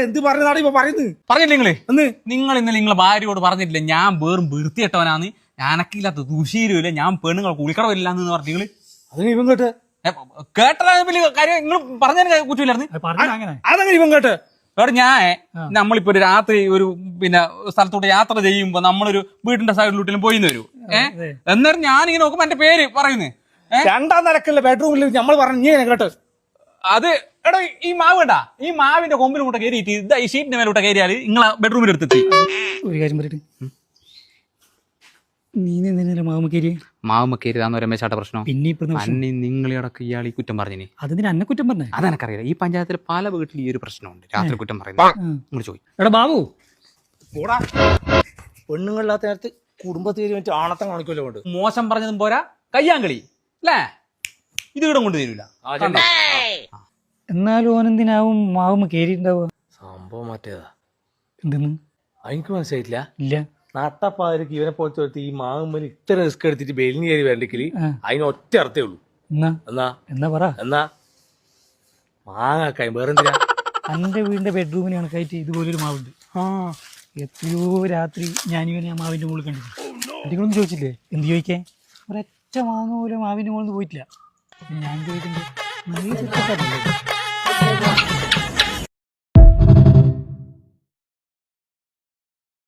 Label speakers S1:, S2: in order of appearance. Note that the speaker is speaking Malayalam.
S1: എന്ത് പറഞ്ഞതാണ് ഇപ്പൊ പറയുന്നത്?
S2: പറഞ്ഞില്ലേ നിങ്ങൾ ഇന്നലെ നിങ്ങളെ ഭാര്യയോട് പറഞ്ഞിട്ടില്ല ഞാൻ വേറും വൃത്തിയിട്ടവനാന്ന്, ഞാനക്കില്ലാത്ത ദുശീലമില്ല, ഞാൻ പെണ്ണുങ്ങൾ കുളിക്കടവില്ലാന്ന് പറഞ്ഞിങ്ങള്.
S1: അതിന് ഇവൻ കേട്ട്
S2: കേട്ട കാര്യം നിങ്ങൾ പറഞ്ഞതിന് കുറ്റമില്ലായിരുന്നു.
S1: അതങ്ങനെ ഇവൻ കേട്ട്
S2: വേറെ ഞാൻ നമ്മളിപ്പോ ഒരു രാത്രി ഒരു പിന്നെ സ്ഥലത്തോട്ട് യാത്ര ചെയ്യുമ്പോ നമ്മളൊരു വീടിന്റെ സൈഡിലോട്ടിലും പോയിന്ന് വരൂ. എന്നാലും ഞാനിങ്ങനെ നോക്കുമ്പോ എന്റെ പേര് പറയുന്നേ
S1: രണ്ടാം നിലക്കല്ലേ ബെഡ്റൂമിൽ നമ്മൾ പറഞ്ഞു കേട്ട്.
S2: അത് എടോ ഈ മാവ് കേട്ടാ, ഈ മാവിന്റെ കൊമ്പിലും കൂടെ കയറിയിട്ട് ഇതാ ഈ ഷീറ്റിന്റെ മേലോട്ട് കയറിയാല് നിങ്ങളെ ബെഡ്റൂമിൽ എടുത്തെത്തി.
S3: ഒരു കാര്യം പറയട്ടെ,
S2: മാവുമ്മക്കേരിതാന്ന് രമേശാട്ട പ്രശ്നം.
S3: പിന്നെ
S2: നിങ്ങളടക്കം ഇയാൾ ഈ കുറ്റം പറഞ്ഞു.
S3: അതിന് അന്നെ കുറ്റം പറഞ്ഞേ?
S2: അതെനക്കറിയില്ല. ഈ പഞ്ചായത്തിൽ പല വീട്ടിൽ ഈ ഒരു പ്രശ്നമുണ്ട്, രാത്രി കുറ്റം പറയുന്നത്. നിങ്ങൾ ചോദിക്കും.
S3: എടാ ബാബു,
S1: കൂടാ പെണ്ണുങ്ങളില്ലാത്ത നേരത്ത് കുടുംബത്തിൽ വേണ്ടി ആണത്തം കാണിക്കുമല്ലോ കൊണ്ട്.
S2: മോശം പറഞ്ഞതും പോരാ, കയ്യാങ്കളി അല്ലേ? ഇത് ഇവിടെ കൊണ്ട് തരൂല.
S3: എന്നാലും ഓനെന്തിനാവും മാവുമ്മ കേറിയിട്ടുണ്ടാവുക?
S1: സംഭവം മറ്റേതാ.
S3: എന്തെന്ന്
S1: എനിക്ക് മനസ്സിലായിട്ടില്ല.
S3: ഇല്ല,
S1: നട്ടപ്പാതിരക്ക് ഇവനെ പോലത്തെ ഈ മാങ്ങുമ്പോ ഇത്ര റിസ്ക് എടുത്തിട്ട് ബെയിലിന് കയറി വരണ്ടെങ്കിൽ അതിന് ഒറ്റ അർത്ഥേ ഉള്ളൂ.
S3: എന്നാ പറ.
S1: എന്നാ മാങ്ങാക്കായി വേറെന്തിനാ?
S3: എന്റെ വീടിന്റെ ബെഡ്റൂമിന് കണക്കായിട്ട് ഇതുപോലൊരു മാവുണ്ട്. എത്രയോ രാത്രി ഞാനിവനെ ആ മാവിന്റെ മുകളിൽ കണ്ടിട്ടുണ്ട്. കുട്ടികളൊന്നും ചോദിച്ചില്ലേ? എന്ത് ചോദിക്കാൻ? ഒരൊറ്റ മാങ്ങ പോലും മാവിന്റെ മുകളിൽ പോയിട്ടില്ല. ഞാൻ ചോദിക്കുന്നത്